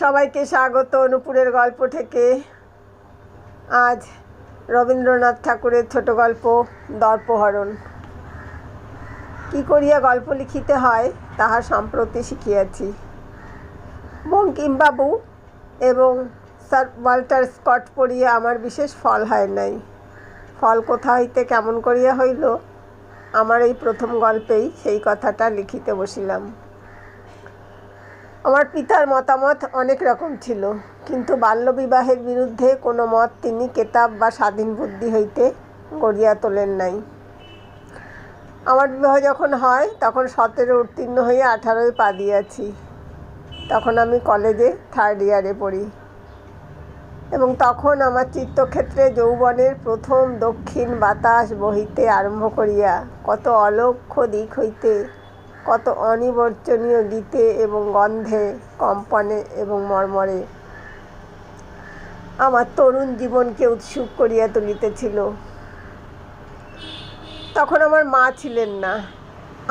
সবাইকে স্বাগত অনুপুরের গল্প থেকে। আজ রবীন্দ্রনাথ ঠাকুরের ছোট গল্প দর্পহরণ। কি করিয়া গল্প লিখিতে হয় তাহা সম্প্রতি শিখিয়াছি। বঙ্কিমবাবু এবং স্যার ওয়াল্টার স্কট পড়িয়া আমার বিশেষ ফল হয় নাই। ফল কোথা হইতে কেমন করিয়া হইল, আমার এই প্রথম গল্পেই সেই কথাটা লিখিতে বসিলাম। আমার পিতার মতামত অনেক রকম ছিল, কিন্তু বাল্যবিবাহের বিরুদ্ধে কোনো মত তিনি কেতাব বা স্বাধীন বুদ্ধি হইতে গড়িয়া তোলেন নাই। আমার বিবাহ যখন হয় তখন 17 উত্তীর্ণ হয়ে 18 পা দিয়াছি। তখন আমি কলেজে 3rd ইয়ারে পড়ি এবং তখন আমার চিত্তক্ষেত্রে যৌবনের প্রথম দক্ষিণ বাতাস বহিতে আরম্ভ করিয়া কত অলক্ষ্য দিক হইতে, কত অনিবর্চনীয় গীতে এবং গন্ধে, কম্পনে এবং মর্মরে আমার তরুণ জীবনকে উৎসুক করিয়া তুলিতেছিল। তখন আমার মা ছিলেন না।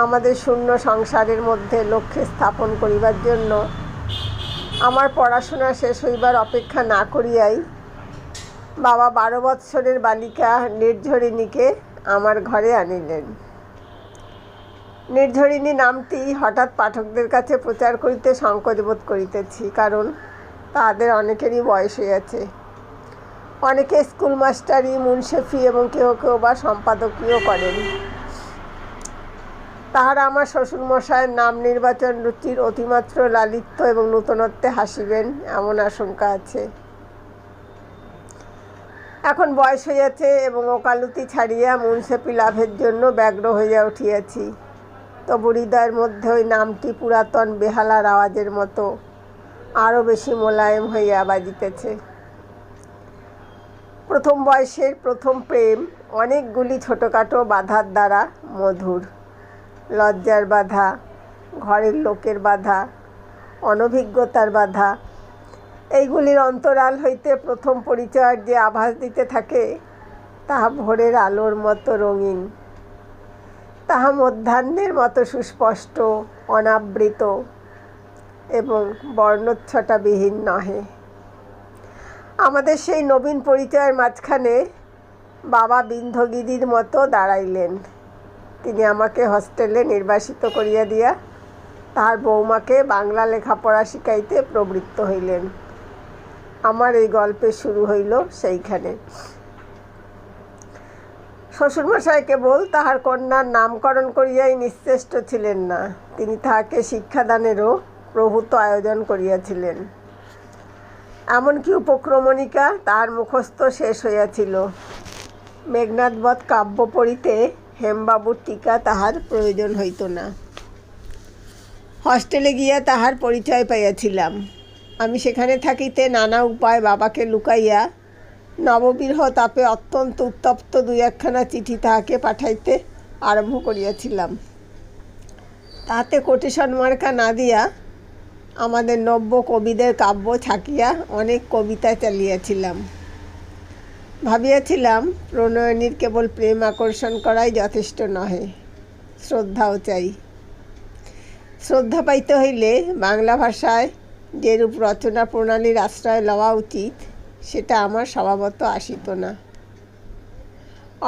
আমাদের শূন্য সংসারের মধ্যে লক্ষ্যে স্থাপন করিবার জন্য আমার পড়াশোনা শেষ হইবার অপেক্ষা না করিয়াই বাবা 12 বৎসরের বালিকা নির্ঝরিণীকে আমার ঘরে আনিলেন। নির্ঝরিণী নামটি হঠাৎ পাঠকদের কাছে প্রচার করিতে সংকোচ বোধ করিতেছি, কারণ তাদের অনেকেরই বয়স হইয়াছে। অনেকে স্কুল মাস্টারি, মুন্সেফি এবং কেউ কেউ বা সম্পাদকীয় করেন। তাহারা আমার শ্বশুরমশায়ের নাম নির্বাচন রুচির অতিমাত্র লালিত্য এবং নূতনত্বে হাসিবেন এমন আশঙ্কা আছে। এখন বয়স হইয়াছে এবং ওকালতি ছাড়িয়া মুন্সেফি লাভের জন্য ব্যগ্র হইয়া উঠিয়াছি। তবু হৃদয়ের মধ্যে ওই নামটি পুরাতন বেহালার আওয়াজের মতো আরও বেশি মোলায়েম হইয়া বাজিতেছে। প্রথম বয়সের প্রথম প্রেম অনেকগুলি ছোটোখাটো বাধার দ্বারা মধুর। লজ্জার বাধা, ঘরের লোকের বাধা, অনভিজ্ঞতার বাধা, এইগুলির অন্তরাল হইতে প্রথম পরিচয়ের যে আভাস দিতে থাকে তাহা ভোরের আলোর মতো রঙিন, তাহা মধ্যাহ্নের মতো সুস্পষ্ট, অনাবৃত এবং বর্ণচ্ছটাবিহীন নহে। আমাদের সেই নবীন পরিচয়ের মাঝখানে বাবা বিন্ধগিরির মতো দাঁড়াইলেন। তিনি আমাকে হস্টেলে নির্বাসিত করিয়া দিয়া তাহার বৌমাকে বাংলা লেখাপড়া শিখাইতে প্রবৃত্ত হইলেন। আমার এই গল্পের শুরু হইল সেইখানে। শ্বশুরমশাই কেবল তাহার কন্যার নামকরণ করিয়াই নিশ্চেষ্ট ছিলেন না, তিনি তাহাকে শিক্ষাদানেরও প্রভূত আয়োজন করিয়াছিলেন। এমনকি উপক্রমণিকা তাহার মুখস্থ শেষ হইয়াছিল। মেঘনাদবধ কাব্য পড়িতে হেমবাবুর টিকা তাহার প্রয়োজন হইত না। হস্টেলে গিয়া তাহার পরিচয় পাইয়াছিলাম। আমি সেখানে থাকিতে নানা উপায় বাবাকে লুকাইয়া নববিরহ তাপে অত্যন্ত উত্তপ্ত 2-1খানা চিঠি তাহাকে পাঠাইতে আরম্ভ করিয়াছিলাম। তাহাতে কোটেশন মার্কা না দিয়া আমাদের নব্য কবিদের কাব্য ছাকিয়া অনেক কবিতা চালিয়াছিলাম। ভাবিয়াছিলাম প্রণয়নীর কেবল প্রেম আকর্ষণ করাই যথেষ্ট নহে, শ্রদ্ধাও চাই। শ্রদ্ধা পাইতে হইলে বাংলা ভাষায় যেরূপ রচনা প্রণালীর আশ্রয় লওয়া উচিত সেটা আমার স্বভাবত আসিত না।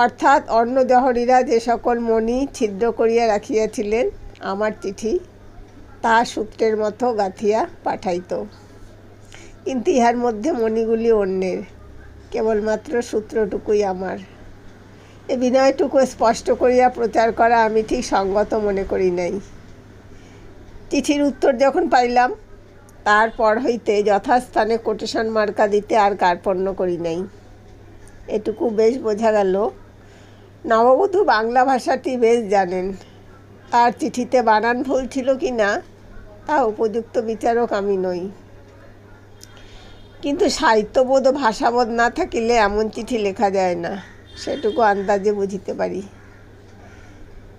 অর্থাৎ অন্য জহরীরা যে সকল মণি ছিদ্র করিয়া রাখিয়াছিলেন আমার চিঠি তাহা সূত্রের মতো গাঁথিয়া পাঠাইত, কিন্তু ইহার মধ্যে মণিগুলি অন্যের, কেবলমাত্র সূত্রটুকুই আমার। এ বিনয়টুকু স্পষ্ট করিয়া প্রচার করা আমি ঠিক সঙ্গত মনে করি নাই। চিঠির উত্তর যখন পাইলাম তারপর হইতে যথাস্থানে কোটেশন মার্কা দিতে আর কার্পণ্য করি নাই। এটুকু বেশ বোঝা গেল নববধূ বাংলা ভাষাটি বেশ জানেন। তার চিঠিতে বানান ভুল ছিল কি না তা উপযুক্ত বিচারক আমি নই, কিন্তু সাহিত্যবোধ ও ভাষাবোধ না থাকিলে এমন চিঠি লেখা যায় না, সেটুকু আন্দাজে বুঝিতে পারি।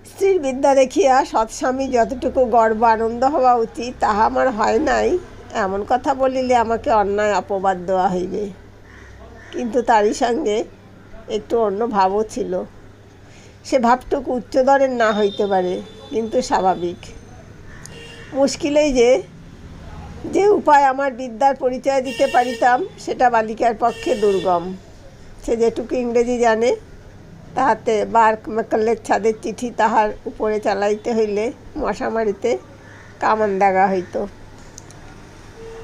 স্ত্রীর বিদ্যা দেখিয়া সৎস্বামী যতটুকু গর্ব আনন্দ হওয়া উচিত তাহা আমার হয় নাই এমন কথা বলিলে আমাকে অন্যায় অপবাদ দেওয়া হইবে। কিন্তু তারই সঙ্গে একটু অন্য ভাবও ছিল। সে ভাবটুকু উচ্চদরের না হইতে পারে, কিন্তু স্বাভাবিক। মুশকিলেই যে যে উপায় আমার বিদ্যার পরিচয় দিতে পারিতাম সেটা বালিকার পক্ষে দুর্গম। সে যেটুকু ইংরেজি জানে তাহাতে বার্ক ম্যাকলের ছাদের চিঠি তাহার উপরে চালাইতে হইলে মশামারিতে কামান দাগা হইত।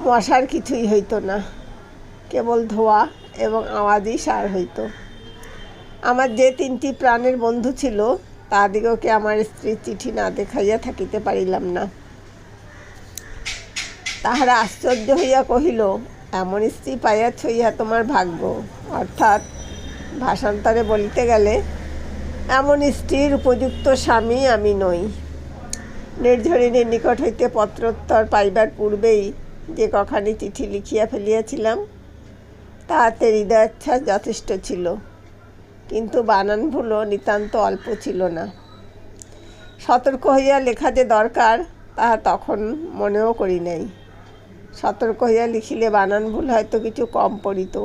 মশার কিছুই হইত না, কেবল ধোয়া এবং আওয়াজই সার হইত। আমার যে 3টি প্রাণের বন্ধু ছিল তাদিগকে আমার স্ত্রীর চিঠি না দেখাইয়া থাকিতে পারিলাম না। তাহারা আশ্চর্য হইয়া কহিল, এমন স্ত্রী পাইয়াছ, ইহা তোমার ভাগ্য। অর্থাৎ ভাষান্তরে বলিতে গেলে এমন স্ত্রীর উপযুক্ত স্বামী আমি নই। নির্ঝরিণীর নিকট হইতে পত্রোত্তর পাইবার পূর্বেই যে কখানি চিঠি লিখিয়া ফেলিয়াছিলাম তাহাতে হৃদয়োচ্ছ্বাস যথেষ্ট ছিল, কিন্তু বানান ভুলও নিতান্ত অল্প ছিল না। সতর্ক হইয়া লেখা যে দরকার তাহা তখন মনেও করি নাই। সতর্ক হইয়া লিখিলে বানান ভুল হয়তো কিছু কম পড়িত।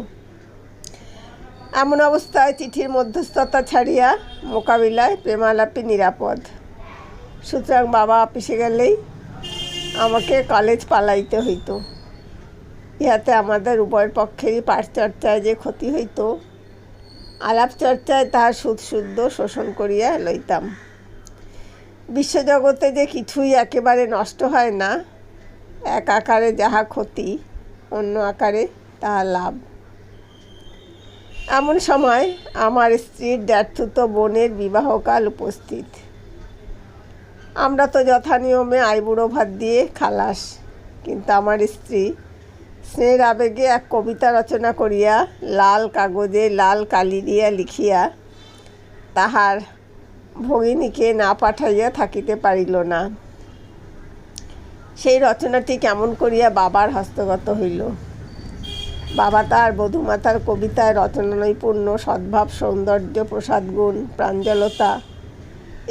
এমন অবস্থায় চিঠির মধ্যস্থতা ছাড়িয়া মোকাবিলায় প্রেমালাপই নিরাপদ। সুতরাং বাবা অফিসে গেলেই আমাকে কলেজ পালাইতে হইত। ইহাতে আমাদের উভয়ের পক্ষেরই পাঠচর্চায় যে ক্ষতি হইত, আলাপ চর্চায় তাহার শুদ্ধ শোষণ করিয়া লইতাম। বিশ্বজগতে যে কিছুই একেবারে নষ্ট হয় না, এক আকারে যাহা ক্ষতি অন্য আকারে তাহা লাভ। এমন সময় আমার স্ত্রীর জ্যাঠতুতো বোনের বিবাহকাল উপস্থিত। আমরা তো যথানিয়মে আইবুড়ো ভাত দিয়ে খালাস, কিন্তু আমার স্ত্রী স্নেহের আবেগে এক কবিতা রচনা করিয়া লাল কাগজে লাল কালি দিয়া লিখিয়া তাহার ভগিনীকে না পাঠাইয়া থাকিতে পারিল না। সেই রচনাটি কেমন করিয়া বাবার হস্তগত হইল। বাবা তার বধূমাতার কবিতায় রচনা নৈপুণ্য, সদ্ভাব, সৌন্দর্য, প্রসাদগুণ, প্রাঞ্জলতা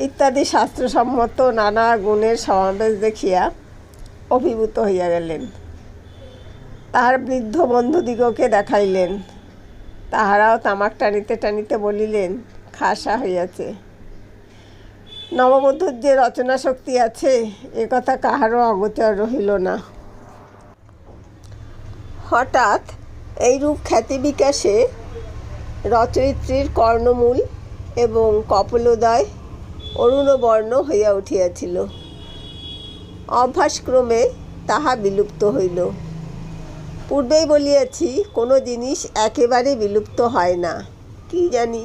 ইত্যাদি শাস্ত্রসম্মত নানা গুণের সমাবেশ দেখিয়া অভিভূত হইয়া গেলেন। তাহার বৃদ্ধ বন্ধুদিগকে দেখাইলেন। তাহারাও তামাক টানিতে টানিতে বলিলেন, খাসা হইয়াছে। নববধূর যে রচনা শক্তি আছে এ কথা কাহারও অগোচর রহিল না। হঠাৎ এইরূপ খ্যাতি বিকাশে রচয়িত্রীর কর্ণমূল এবং কপোলোদয় অরুণবর্ণ হইয়া উঠিয়াছিল। অভ্যাসক্রমে তাহা বিলুপ্ত হইল। পূর্বেই বলিয়াছি, কোনো জিনিস একেবারে বিলুপ্ত হয় না। কি জানি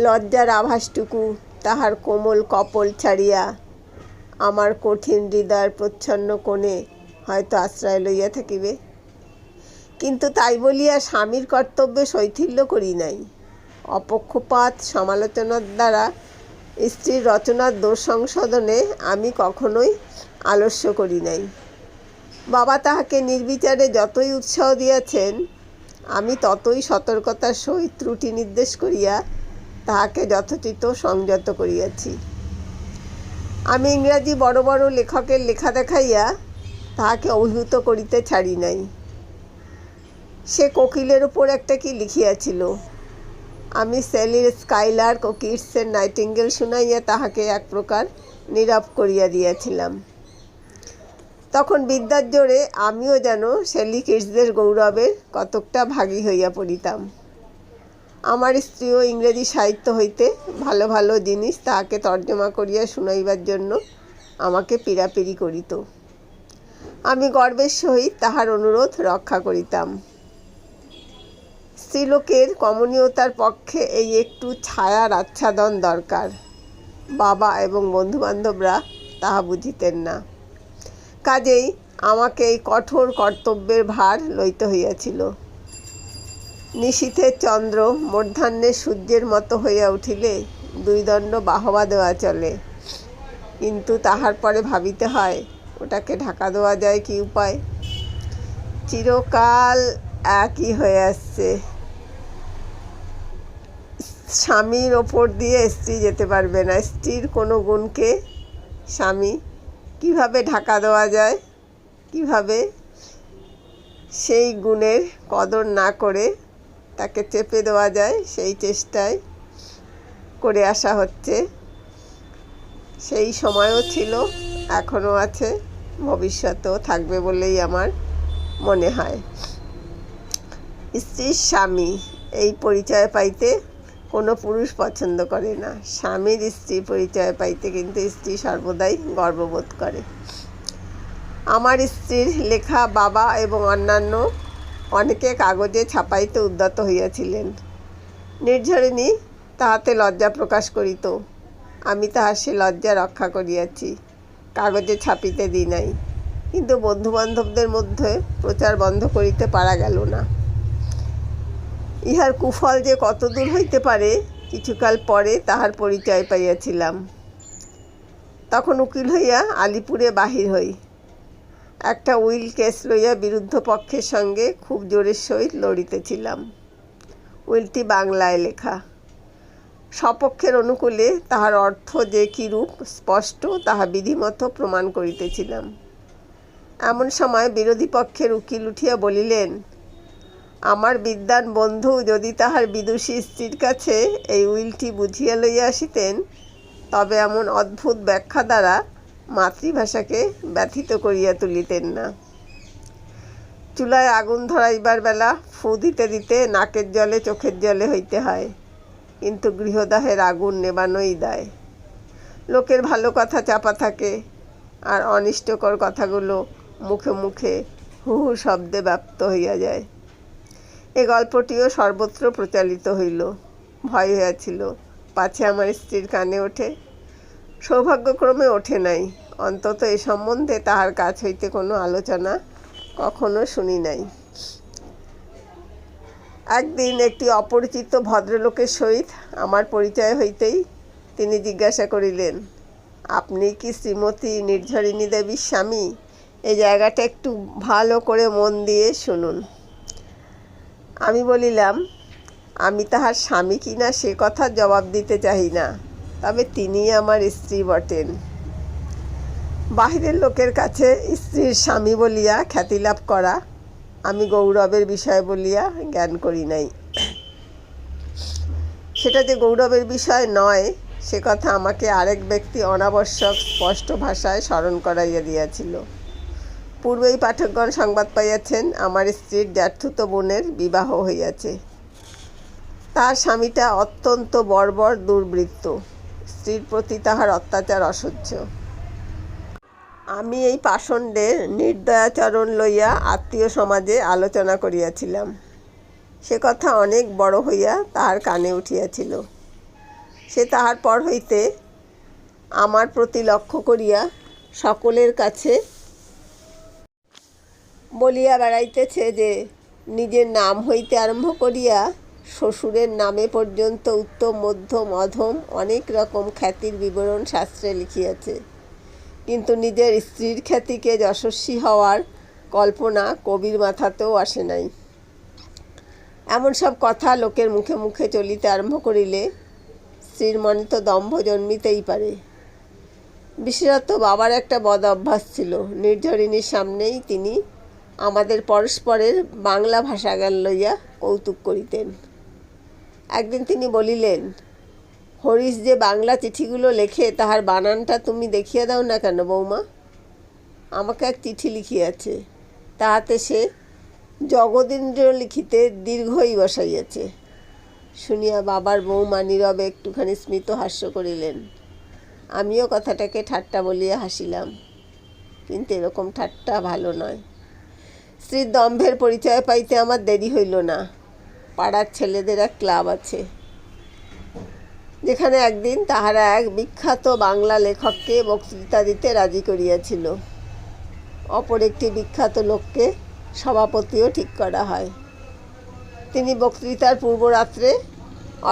লজ্জার আভাসটুকু তাহার কোমল কপোল ছাড়িয়া আমার কঠিন হৃদয়ের প্রচ্ছন্ন কোণে হয়তো আশ্রয় লইয়া থাকিবে। কিন্তু তাই বলিয়া স্বামীর কর্তব্যে শৈথিল্য করি নাই। অপক্ষপাত সমালোচনার দ্বারা স্ত্রীর রচনার দোষ সংশোধনে আমি কখনোই আলস্য করি নাই। বাবা তাহাকে নির্বিচারে যতই উৎসাহ দিয়াছেন, আমি ততই সতর্কতার সহিত ত্রুটি নির্দেশ করিয়া তাহাকে যথোচিত সংযত করিয়াছি। আমি ইংরাজি বড় বড় লেখকের লেখা দেখাইয়া তাহাকে অভিভূত করিতে ছাড়ি নাই। সে কোকিলের উপর একটা কি লিখিয়াছিল, আমি সেলির স্কাইলার্ক ও কিটসের নাইটিঙ্গেল শুনাইয়া তাহাকে এক প্রকার নীরব করিয়া দিয়াছিলাম। তখন বিদ্যার জোরে আমিও যেন শেলি কিটসদের গৌরবের কতকটা ভাগী হইয়া পড়িতাম। আমার স্ত্রীও ইংরেজি সাহিত্য হইতে ভালো ভালো জিনিস তাহাকে তর্জমা করিয়া শুনাইবার জন্য আমাকে পীড়াপিড়ি করিত। আমি গর্বের সহিত তাহার অনুরোধ রক্ষা করিতাম। স্ত্রীলোকের কমনীয়তার পক্ষে এই একটু ছায়ার আচ্ছাদন দরকার। বাবা এবং বন্ধুবান্ধবরা তাহা বুঝিতেন না। কাজেই আমাকে এই কঠোর কর্তব্যের ভার লইতে হইয়াছিল। নিশীথের চন্দ্র মধ্যাহ্নের সূর্যের মতো হইয়া উঠিলে 2 দণ্ড বাহবা দেওয়া চলে, কিন্তু তাহার পরে ভাবিতে হয় ওটাকে ঢাকা দেওয়া যায় কি উপায়। চিরকাল একই হয়ে আসছে। স্বামীর ওপর দিয়ে স্ত্রী যেতে পারবে না। স্ত্রীর কোনো গুণকে স্বামী কিভাবে ঢাকা দেওয়া যায়, কিভাবে সেই গুণের কদর না করে তাকে চেপে দেওয়া যায়, সেই চেষ্টায় করে আসা হচ্ছে। সেই সময়ও ছিল, এখনও আছে, ভবিষ্যতেও থাকবে বলেই আমার মনে হয়। স্ত্রীর স্বামী এই পরিচয় পাইতে কোনো পুরুষ পছন্দ করে না। স্বামীর স্ত্রী পরিচয় পাইতে কিন্তু স্ত্রী সর্বদাই গর্ববোধ করে। আমার স্ত্রীর লেখা বাবা এবং অন্যান্য অনেকে কাগজে ছাপাইতে উদ্যত হইয়াছিলেন। নির্ঝরিণী তাহাতে লজ্জা প্রকাশ করিত। আমি তাহার সে লজ্জা রক্ষা করিয়াছি, কাগজে ছাপিতে দিই নাই। কিন্তু বন্ধুবান্ধবদের মধ্যে প্রচার বন্ধ করিতে পারা গেল না। ইহার কুফল যে কতদূর হইতে পারে কিছুকাল পরে তাহার পরিচয় পাইয়াছিলাম। তখন উকিল হইয়া আলিপুরে বাহির হই। একটা উইল কেস লইয়া বিরুদ্ধ পক্ষের সঙ্গে খুব জোরের সহিত লড়িতেছিলাম। উইলটি বাংলায় লেখা। স্বপক্ষের অনুকূলে তাহার অর্থ যে কিরূপ স্পষ্ট তাহা বিধিমতো প্রমাণ করিতেছিলাম। এমন সময় বিরোধী পক্ষের উকিল উঠিয়া বলিলেন, আমার বিদ্বান বন্ধু যদি তাহার বিদুষী স্ত্রীর কাছে এই উইলটি বুঝিয়া লইয়া আসিতেন, তবে এমন অদ্ভুত ব্যাখ্যা দ্বারা মাতৃভাষাকে ব্যথিত করিয়া তুলিতেন না। চুলায় আগুন ধরাইবার বেলা ফু দিতে দিতে নাকের জলে চোখের জলে হইতে হয়, কিন্তু গৃহদাহের আগুন নেবানোই দায়। লোকের ভালো কথা চাপা থাকে, আর অনিষ্টকর কথাগুলো মুখে মুখে হু হু শব্দে ব্যপ্ত হইয়া যায়। এ গল্পটিও সর্বত্র প্রচালিত হইল। ভয় হইয়াছিল পাছে আমার স্ত্রীর কানে ওঠে। সৌভাগ্যক্রমে ওঠে নাই। অন্তত এ সম্বন্ধে তাহার কাছ হইতে কোনো আলোচনা কখনো শুনি নাই। একদিন একটি অপরিচিত ভদ্রলোকের সহিত আমার পরিচয় হইতেই তিনি জিজ্ঞাসা করিলেন, আপনি কি শ্রীমতী নির্ঝরিণী দেবীর স্বামী? এই জায়গাটা একটু ভালো করে মন দিয়ে শুনুন। আমি বলিলাম, আমি তাহার স্বামী কিনা সে কথার জবাব দিতে চাহি না, তবে তিনি আমার স্ত্রী বটেন। বাহিরের লোকের কাছে স্ত্রীর স্বামী বলিয়া খ্যাতিলাভ করা আমি গৌরবের বিষয় বলিয়া জ্ঞান করি নাই। সেটা যে গৌরবের বিষয় নয় সে কথা আমাকে আরেক ব্যক্তি অনাবশ্যক স্পষ্ট ভাষায় স্মরণ করাইয়া দিয়াছিল। পূর্বেই পাঠকগণ সংবাদ পাইয়াছেন আমার স্ত্রীর জ্যাঠুত বোনের বিবাহ হইয়াছে। তার স্বামীটা অত্যন্ত বর্বর দুর্বৃত্ত। স্ত্রীর প্রতি তাহার অত্যাচার অসহ্য। আমি এই পাষণ্ডের নির্দয়াচরণ লইয়া আত্মীয় সমাজে আলোচনা করিয়াছিলাম। সে কথা অনেক বড় হইয়া তাহার কানে উঠিয়াছিল। সে তাহার পর হইতে আমার প্রতি লক্ষ্য করিয়া সকলের কাছে বলিয়া বেড়াইতেছে যে নিজের নাম হইতে আরম্ভ করিয়া শ্বশুরের নামে পর্যন্ত উত্তম মধ্যম অধম অনেক রকম খ্যাতির বিবরণ শাস্ত্রে লিখিয়াছে, কিন্তু নিজের স্ত্রীর খ্যাতিকে যশস্বী হওয়ার কল্পনা কবির মাথাতেও আসে নাই। এমন সব কথা লোকের মুখে মুখে চলিতে আরম্ভ করিলে স্ত্রীর মনে তো দম্ভ জন্মিতেই পারে। বিশেষত বাবার একটা বদ অভ্যাস ছিল। নির্ঝরিণীর সামনেই তিনি আমাদের পরস্পরের বাংলা ভাষা জ্ঞান লইয়া কৌতুক করিতেন। একদিন তিনি বলিলেন, হরিশ যে বাংলা চিঠিগুলো লেখে তাহার বানানটা তুমি দেখিয়া দাও না কেন বৌমা? আমাকে এক চিঠি লিখিয়াছে, তাহাতে সে জগদীন্দ্র লিখিতে দীর্ঘই বসাইয়াছে। শুনিয়া বাবার বৌমা নীরবে একটুখানি স্মিত হাস্য করিলেন। আমিও কথাটাকে ঠাট্টা বলিয়া হাসিলাম, কিন্তু এরকম ঠাট্টা ভালো নয়। স্ত্রীর দম্ভের পরিচয় পাইতে আমার দেরি হইল না। পাড়ার ছেলেদের এক ক্লাব আছে, যেখানে একদিন তাহারা এক বিখ্যাত বাংলা লেখককে বক্তৃতা দিতে রাজি করিয়াছিল। অপর একটি বিখ্যাত লোককে সভাপতিও ঠিক করা হয়। তিনি বক্তৃতার পূর্বরাত্রে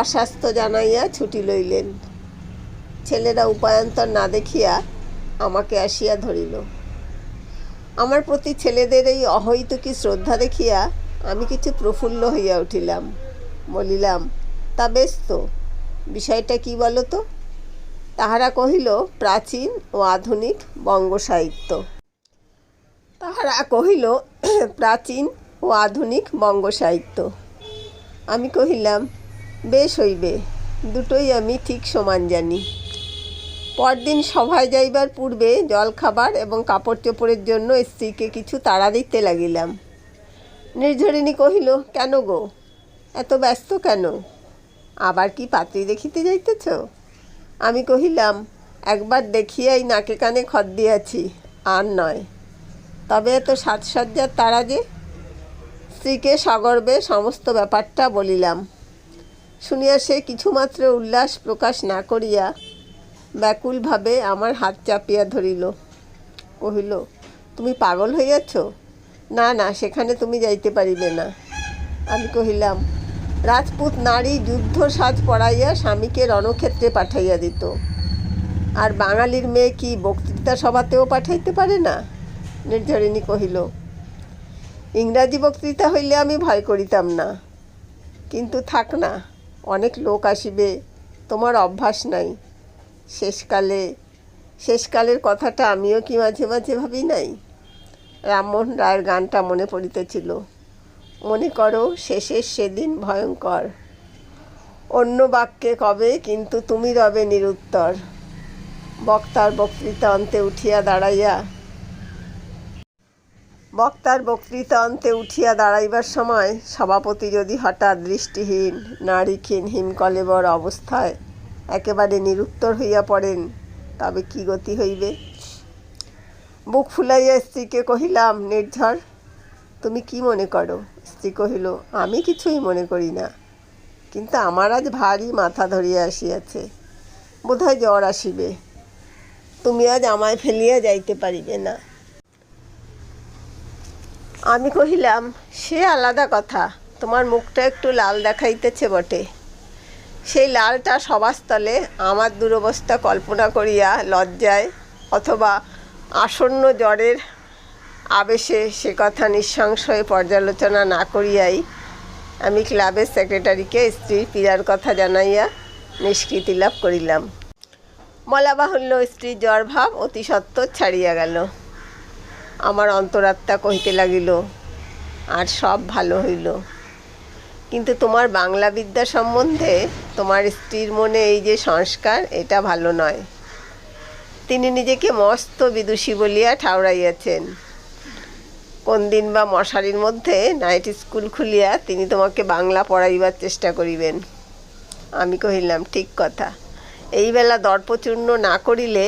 অস্বাস্থ্য জানাইয়া ছুটি লইলেন। ছেলেরা উপায়ান্তর না দেখিয়া আমাকে আসিয়া ধরিল। আমার প্রতি ছেলেদের এই অহৈতুকী শ্রদ্ধা দেখিয়া আমি কিছু প্রফুল্ল হইয়া উঠিলাম। বলিলাম, তা বেশ তো, বিষয়টা কি বলো তো? তাহারা কহিল, প্রাচীন ও আধুনিক বঙ্গ সাহিত্য। আমি কহিলাম, বেশ হইবে, দুটোই আমি ঠিক সমান জানি। পরদিন সভায় যাইবার পূর্বে জলখাবার এবং কাপড় চোপড়ের জন্য স্ত্রীকে কিছু তাড়া দিতে লাগিলাম। নির্ঝরিণী কহিল, কেন গো, এত ব্যস্ত কেন? আবার কি পাত্রী দেখিতে যাইতেছ? আমি কহিলাম, একবার দেখিয়াই নাকে কানে খত দিয়াছি, আর নয়। তবে এত সাজসজ্জার তাড়া যে? স্ত্রীকে সগর্বে সমস্ত ব্যাপারটা বলিলাম। শুনিয়া সে কিছুমাত্র উল্লাস প্রকাশ না করিয়া ব্যাকুলভাবে আমার হাত চাপিয়া ধরিল। কহিল, তুমি পাগল হইয়াছ? না না, সেখানে তুমি যাইতে পারিবে না। আমি কহিলাম, রাজপুত নারী যুদ্ধ সাজ পরাইয়া স্বামীকে রণক্ষেত্রে পাঠাইয়া দিত, আর বাঙালির মেয়ে কি বক্তৃতা সভাতেও পাঠাইতে পারে না? নির্ঝরিণী কহিল, ইংরাজি বক্তৃতা হইলে আমি ভয় করিতাম না, কিন্তু থাক না, অনেক লোক আসিবে, তোমার অভ্যাস নাই। শেষকালের কথাটা আমিও কি মাঝে মাঝে ভাবি নাই? রামমোহন রায়ের গানটা মনে পড়িতেছিল। মনে করো শেষের সেদিন ভয়ঙ্কর, অন্য বাক্যে কবে কিন্তু তুমি রবে নিরুত্তর। বক্তার বক্তৃতা অন্তে উঠিয়া দাঁড়াইবার সময় সভাপতি যদি হঠাৎ দৃষ্টিহীন নারীক্ষীণ হিমকলেবর অবস্থায় একেবারে নিরুত্তর হইয়া পড়েন, তবে কি গতি হইবে? বুক ফুলাইয়া স্ত্রীকে কহিলাম, নির্ঝর, তুমি কি মনে করো? স্ত্রী কহিল, আমি কিছুই মনে করি না, কিন্তু আমার আজ ভারী মাথা ধরিয়া আসিয়াছে, বোধহয় জ্বর আসিবে। তুমি আজ আমায় ফেলিয়া যাইতে পারিবে না। আমি কহিলাম, সে আলাদা কথা, তোমার মুখটা একটু লাল দেখাইতেছে বটে। সেই লালটা সভাস্থলে আমার দুরবস্থা কল্পনা করিয়া লজ্জায় অথবা আসন্ন জ্বরের আবেশে সে কথা নিঃসংশয়ে পর্যালোচনা না করিয়াই আমি ক্লাবের সেক্রেটারিকে স্ত্রীর পীড়ার কথা জানাইয়া নিষ্কৃতি লাভ করিলাম। বলা বাহুল্য, স্ত্রীর জ্বর ভাব অতি সত্বর ছাড়িয়া গেল। আমার অন্তরাত্মা কহিতে লাগিল, আর সব ভালো হইল। কিন্তু তোমার বাংলা বিদ্যা সম্বন্ধে তোমার স্ত্রীর মনে এই যে সংস্কার, এটা ভালো নয়। তিনি নিজেকে মস্ত বিদুষী বলিয়া ঠাউরাইয়াছেন। কোন দিন বা মশারির মধ্যে নাইট স্কুল খুলিয়া তিনি তোমাকে বাংলা পড়াইবার চেষ্টা করিবেন। আমি কহিলাম, ঠিক কথা, এই বেলা দর্পচূর্ণ না করিলে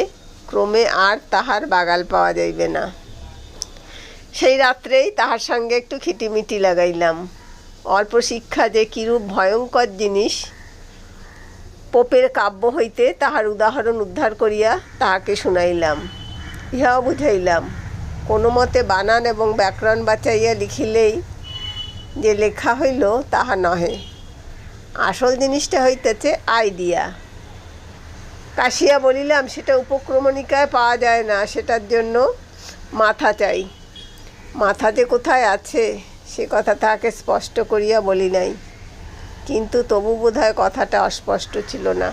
ক্রমে আর তাহার বাগাল পাওয়া যাইবে না। সেই রাত্রেই তাহার সঙ্গে একটু খিটিমিটি লাগাইলাম। অল্প শিক্ষা যে কিরূপ ভয়ঙ্কর জিনিস, পোপের কাব্য হইতে তাহার উদাহরণ উদ্ধার করিয়া তাহাকে শুনাইলাম। ইহাও বুঝাইলাম, কোনো মতে বানান এবং ব্যাকরণ বাঁচাইয়া লিখিলেই যে লেখা হইল তাহা নহে, আসল জিনিসটা হইতেছে আইডিয়া। কাশিয়া বলিলাম, সেটা উপক্রমণিকায় পাওয়া যায় না, সেটার জন্য মাথা চাই। মাথা যে কোথায় আছে সে কথা তাহাকে স্পষ্ট করিয়া বলি নাই, কিন্তু তবু বোধহয় কথাটা অস্পষ্ট ছিল না।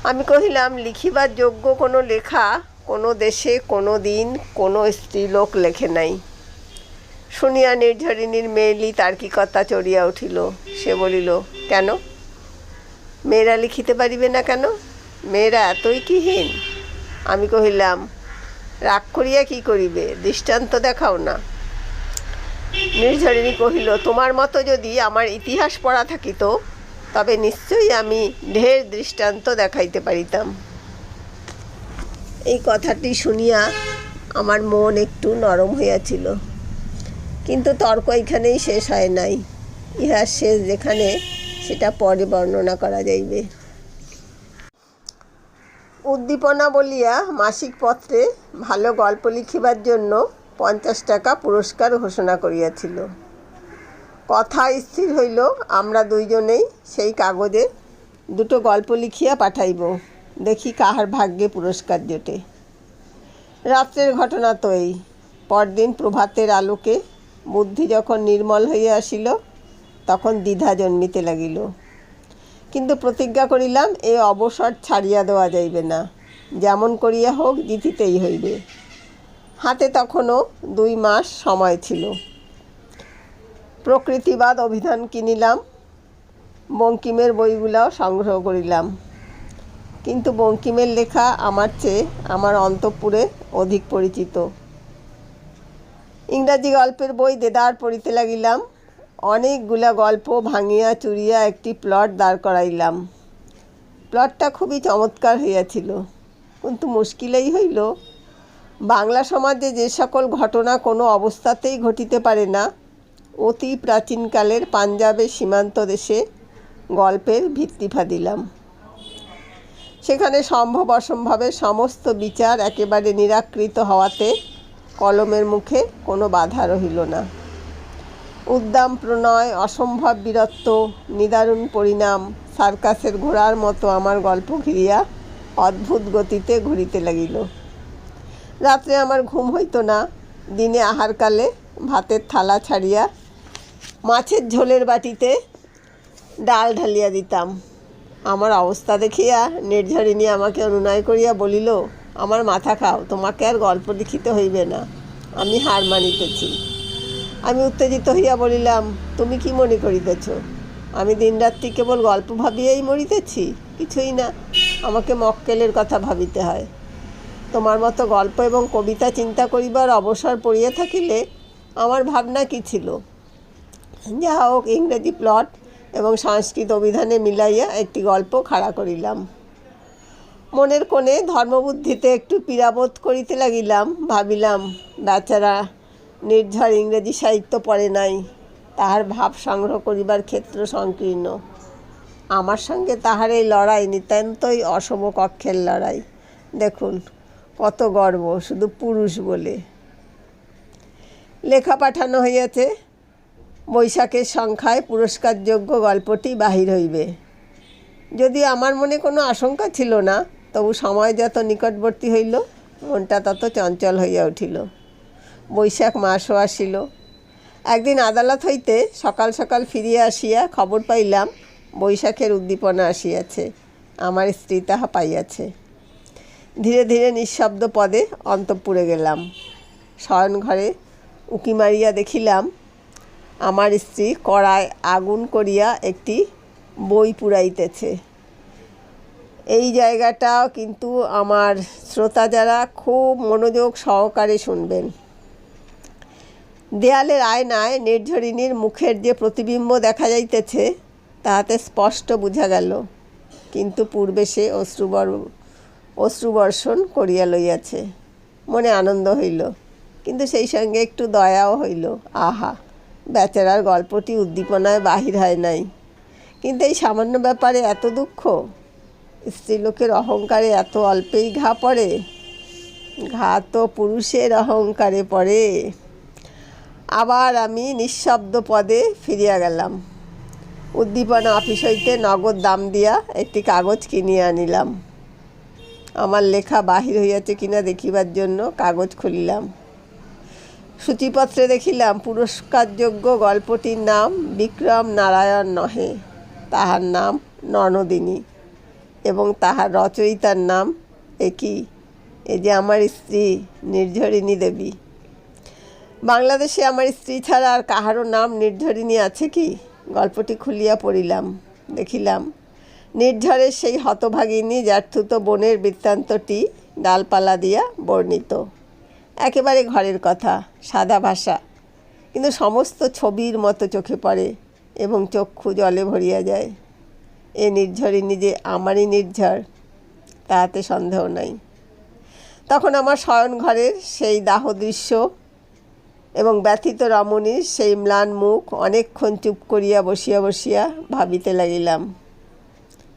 আমি কহিলাম, লিখিবার যোগ্য কোনো লেখা কোনো দেশে কোনো দিন কোনো স্ত্রীলোক লেখে নাই। শুনিয়া নির্ঝরিণীর মেয়েলি তার্কিকতা চড়িয়া উঠিল। সে বলিল, কেন? মেয়েরা লিখিতে পারিবে না কেন? মেয়েরা এতই কি হীন? আমি কহিলাম, রাগ করিয়া কি করিবে, দৃষ্টান্ত দেখাও না। নির্ঝরিণী কহিল, তোমার মতো যদি আমার ইতিহাস পড়া থাকিত তবে নিশ্চয়ই আমি ঢের দৃষ্টান্ত দেখাইতে পারিতাম। এই কথাটি শুনিয়া আমার মন একটু নরম হইয়াছিল, কিন্তু তর্ক এখানেই শেষ হয় নাই। ইহার শেষ যেখানে, সেটা পরে বর্ণনা করা যাইবে। উদ্দীপনা বলিয়া মাসিক পত্রে ভালো গল্প লিখিবার জন্য 50 টাকা পুরস্কার ঘোষণা করিয়াছিল। কথা স্থির হইল, আমরা দুইজনেই সেই কাগজে 2টো গল্প লিখিয়া পাঠাইব, দেখি কাহার ভাগ্যে পুরস্কার জোটে। রাত্রের ঘটনা তো এই। পরদিন প্রভাতের আলোকে বুদ্ধি যখন নির্মল হইয়া আসিল, তখন দ্বিধা জন্মিতে লাগিল। কিন্তু প্রতিজ্ঞা করিলাম, এ অবসর ছাড়িয়া দেওয়া যাইবে না, যেমন করিয়া হোক জিতিতেই হইবে। হাতে তখনও 2 মাস সময় ছিল। প্রকৃতিবাদ অভিধান কিনিলাম, বঙ্কিমের বইগুলাও সংগ্রহ করিলাম। কিন্তু বঙ্কিমের লেখা আমার চেয়ে আমার অন্তঃপুরে অধিক পরিচিত। ইংরাজি গল্পের বই দেদার পড়িতে লাগিলাম। অনেকগুলা গল্প ভাঙিয়া চুরিয়া একটি প্লট দাঁড় করাইলাম। প্লটটা খুবই চমৎকার হইয়াছিল, কিন্তু মুশকিলেই হইল, বাংলা সমাজে যে সকল ঘটনা কোনো অবস্থাতেই ঘটিতে পারে না, অতি প্রাচীনকালের পাঞ্জাবের সীমান্ত দেশে গল্পের ভিত্তি ফাদিলাম। সেখানে সম্ভব অসম্ভবের সমস্ত বিচার একেবারে নিরাকৃত হওয়াতে কলমের মুখে কোনো বাধা রহিল না। উদ্দাম প্রণয়, অসম্ভব বীরত্ব, নিদারুণ পরিণাম সার্কাসের ঘোড়ার মতো আমার গল্প ঘিরিয়া অদ্ভুত গতিতে ঘুরিতে লাগিল। রাত্রে আমার ঘুম হইত না। দিনে আহারকালে ভাতের থালা ছাড়িয়া মাছের ঝোলের বাটিতে ডাল ঢালিয়া দিতাম। আমার অবস্থা দেখিয়া নির্ঝরিণী আমাকে অনুনয় করিয়া বলিল, আমার মাথা খাও, তোমাকে আর গল্প লিখিতে হইবে না, আমি হার মানিতেছি। আমি উত্তেজিত হইয়া বলিলাম, তুমি কি মনে করিতেছ, আমি দিনরাত্রি কেবল গল্প ভাবিয়াই মরিতেছি? কিছুই না, আমাকে মক্কেলের কথা ভাবিতে হয়। তোমার মতো গল্প এবং কবিতা চিন্তা করিবার অবসর পড়িয়া থাকিলে আমার ভাবনা কি ছিল? যাহা হোক, ইংরেজি প্লট এবং সংস্কৃত অভিধানে মিলাইয়া একটি গল্প খাড়া করিলাম। মনের কোণে ধর্মবুদ্ধিতে একটু পীড়াবোধ করিতে লাগিলাম। ভাবিলাম, বেচারা নির্ঝর ইংরেজি সাহিত্য পড়ে নাই, তাহার ভাব সংগ্রহ করিবার ক্ষেত্র সংকীর্ণ। আমার সঙ্গে তাহার এই লড়াই নিতান্তই অসমকক্ষের লড়াই। দেখুন কত গর্ব, শুধু পুরুষ বলে। লেখা পাঠানো হইয়াছে, বৈশাখের সংখ্যায় পুরস্কারযোগ্য গল্পটি বাহির হইবে। যদিও আমার মনে কোনো আশঙ্কা ছিল না, তবু সময় যত নিকটবর্তী হইল মনটা তত চঞ্চল হইয়া উঠিল। বৈশাখ মাসও আসিল। একদিন আদালত হইতে সকাল সকাল ফিরিয়া আসিয়া খবর পাইলাম বৈশাখের উদ্দীপনা আসিয়াছে, আমার স্ত্রী তাহা পাইয়াছে। ধীরে ধীরে নিঃশব্দ পদে অন্তঃপুরে গেলাম। শয়ন ঘরে উঁকি মারিয়া দেখিলাম আমার স্ত্রী কড়ায় আগুন করিয়া একটি বই পুড়াইতেছে। এই জায়গাটাও কিন্তু আমার শ্রোতা যারা খুব মনোযোগ সহকারে শুনবেন। দেয়ালের আয়নায় নির্ঝরিণীর মুখের যে প্রতিবিম্ব দেখা যাইতেছে তাহাতে স্পষ্ট বোঝা গেল, কিন্তু পূর্বে সে অশ্রুবর্ষণ করিয়া লইয়াছে। মনে আনন্দ হইল, কিন্তু সেই সঙ্গে একটু দয়াও হইল। আহা, বেচারার গল্পটি উদ্দীপনায় বাহির হয় নাই, কিন্তু এই সামান্য ব্যাপারে এত দুঃখ! স্ত্রীলোকের অহংকারে এত অল্পেই ঘা পড়ে? ঘা তো পুরুষের অহংকারে পড়ে। আবার আমি নিঃশব্দ পদে ফিরিয়া গেলাম। উদ্দীপনা অফিস হইতে নগদ দাম দিয়া একটি কাগজ কিনিয়া আনিলাম। আমার লেখা বাহির হইয়াছে কিনা দেখিবার জন্য কাগজ খুলিলাম। সূচিপত্রে দেখিলাম পুরস্কারযোগ্য গল্পটির নাম বিক্রম নারায়ণ নহে, তাহার নাম ননদিনী, এবং তাহার রচয়িতার নাম একই, এ যে আমার স্ত্রী নির্ঝরিণী দেবী। বাংলাদেশে আমার স্ত্রী ছাড়া আর কাহারও নাম নির্ঝরিণী আছে কি? গল্পটি খুলিয়া পড়িলাম। দেখিলাম নির্ঝরের সেই হতভাগিনী জ্যাঠতুতো বোনের বৃত্তান্তটি ডালপালা দিয়া বর্ণিত। একেবারে ঘরের কথা, সাদা ভাষা, কিন্তু সমস্ত ছবির মতো চোখে পড়ে এবং চক্ষু জলে ভরিয়া যায়। এ নির্ঝরিণী যে আমারই নির্ঝর, তাহাতে সন্দেহ নাই। তখন আমার শয়ন ঘরের সেই দাহ দৃশ্য এবং ব্যথিত রমণীর সেই ম্লান মুখ অনেকক্ষণ চুপ করিয়া বসিয়া বসিয়া ভাবিতে লাগিলাম।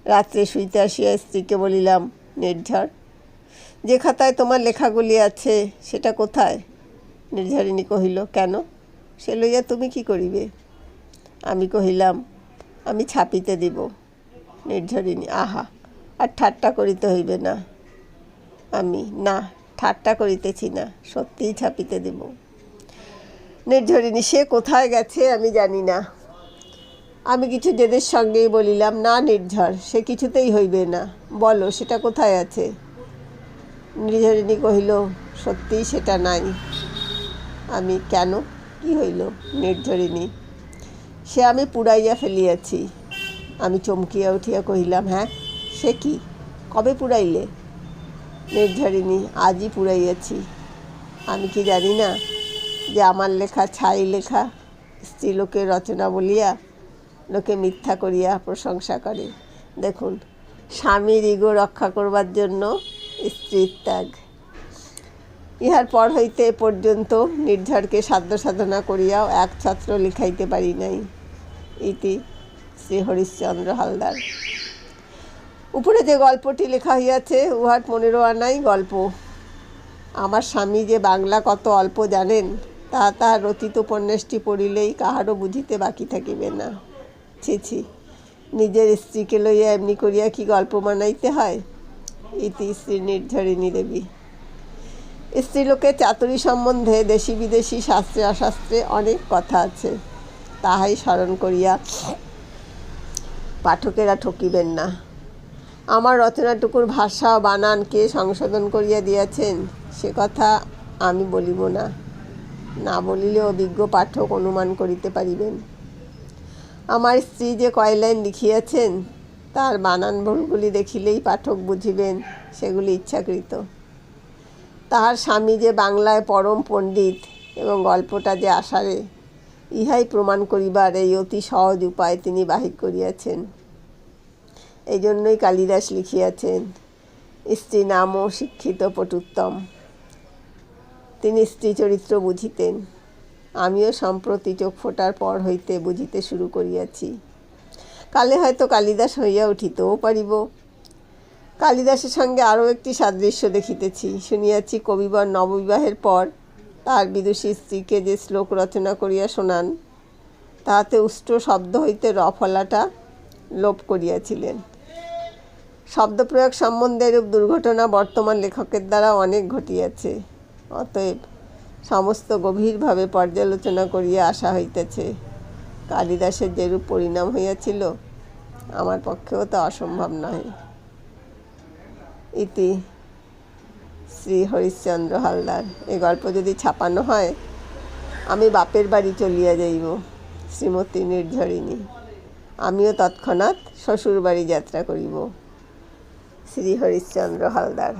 রাত্রে শুইতে আসিয়া স্ত্রীকে বলিলাম, নির্ঝর, যে খাতায় তোমার লেখাগুলি আছে সেটা কোথায়? নির্ঝরিণী কহিল, কেন, সে লইয়া তুমি কি করিবে? আমি কহিলাম, আমি ছাপিতে দিব। নির্ঝরিণী, আহা, আর ঠাট্টা করিতে হইবে না। আমি, না, ঠাট্টা করিতেছি না, সত্যিই ছাপিতে দিব। নির্ঝরিণী, সে কোথায় গেছে আমি জানি না। আমি কিছু জেদের সঙ্গেই বলিলাম, না নির্ঝর, সে কিছুতেই হইবে না, বলো সেটা কোথায় আছে? নির্ঝরিণী কহিল, সত্যিই সেটা নাই। আমি, কেন, কি হইল? নির্ঝরিণী, সে আমি পুড়াইয়া ফেলিয়াছি। আমি চমকিয়া উঠিয়া কহিলাম, হ্যাঁ, সে কি, কবে পুরাইলে? নির্ঝরিণী: আজই পুরাইয়াছি। আমি কি জানি না যে আমার লেখা ছাই লেখা, স্ত্রীলোকের রচনা বলিয়া লোকে মিথ্যা করিয়া প্রশংসা করে। দেখুন, স্বামীর ইগো রক্ষা করবার জন্য স্ত্রীর ত্যাগ। ইহার পর হইতে এ পর্যন্ত নির্ঝরকে সাধ্য সাধনা করিয়াও এক ছত্র লিখাইতে পারি নাই। ইতি শ্রী হরিশ্চন্দ্র হালদার। উপরে যে গল্পটি লেখা হইয়াছে উহার 15 আনাই গল্প। আমার স্বামী যে বাংলা কত অল্প জানেন তাহার রচিত উপন্যাসটি পড়িলেই কাহারও বুঝিতে বাকি থাকিবে না। ছি ছি, নিজের স্ত্রীকে লইয়া এমনি করিয়া কি গল্প বানাইতে হয়। ইতি শ্রী নির্ঝরিণী দেবী। স্ত্রীলোকের চাতুরী সম্বন্ধে দেশি বিদেশি শাস্ত্রে অশাস্ত্রে অনেক কথা আছে, তাহাই স্মরণ করিয়া পাঠকেরা ঠকিবেন না। আমার রচনাটুকুর ভাষা ও বানান কে সংশোধন করিয়া দিয়াছেন সে কথা আমি বলিব না, না বলিলেও অভিজ্ঞ পাঠক অনুমান করিতে পারিবেন। আমার স্ত্রী যে কয় লাইন লিখিয়াছেন তার বানান ভুলগুলি দেখিলেই পাঠক বুঝিবেন সেগুলি ইচ্ছাকৃত। তাহার স্বামী যে বাংলায় পরম পণ্ডিত এবং গল্পটা যে আষাঢ়ে, ইহাই প্রমাণ করিবার এই অতি সহজ উপায় তিনি বাহির করিয়াছেন। এই জন্যই কালিদাস লিখিয়াছেন, স্ত্রী নামও শিক্ষিত পটুত্তম। তিনি স্ত্রী চরিত্র বুঝিতেন। আমিও সম্প্রতি চোখ ফোটার পর হইতে বুঝিতে শুরু করিয়াছি। কালে হয়তো কালিদাস হইয়া উঠিতেও পারিব। কালিদাসের সঙ্গে আরও একটি সাদৃশ্য দেখিতেছি। শুনিয়াছি কবিবর নববিবাহের পর তার বিদুষী স্ত্রীকে যে শ্লোক রচনা করিয়া শোনান তাহাতে উষ্ট্র শব্দ হইতে র ফলাটা লোপ করিয়াছিলেন। শব্দপ্রয়োগ সম্বন্ধে এরূপ দুর্ঘটনা বর্তমান লেখকের দ্বারা অনেক ঘটিয়াছে। অতএব সমস্ত গভীরভাবে পর্যালোচনা করিয়া আসা হইতেছে কালিদাসের যেরূপ পরিণাম হইয়াছিল আমার পক্ষেও তা অসম্ভব নহে। ইতি শ্রী হরিশ্চন্দ্র হালদার। এই গল্প যদি ছাপানো হয় আমি বাপের বাড়ি চলিয়া যাইব, শ্রীমতী নির্ঝরিণী। আমিও তৎক্ষণাৎ শ্বশুর বাড়ি যাত্রা করিব। শ্রী হরিশ্চন্দ্র হালদার।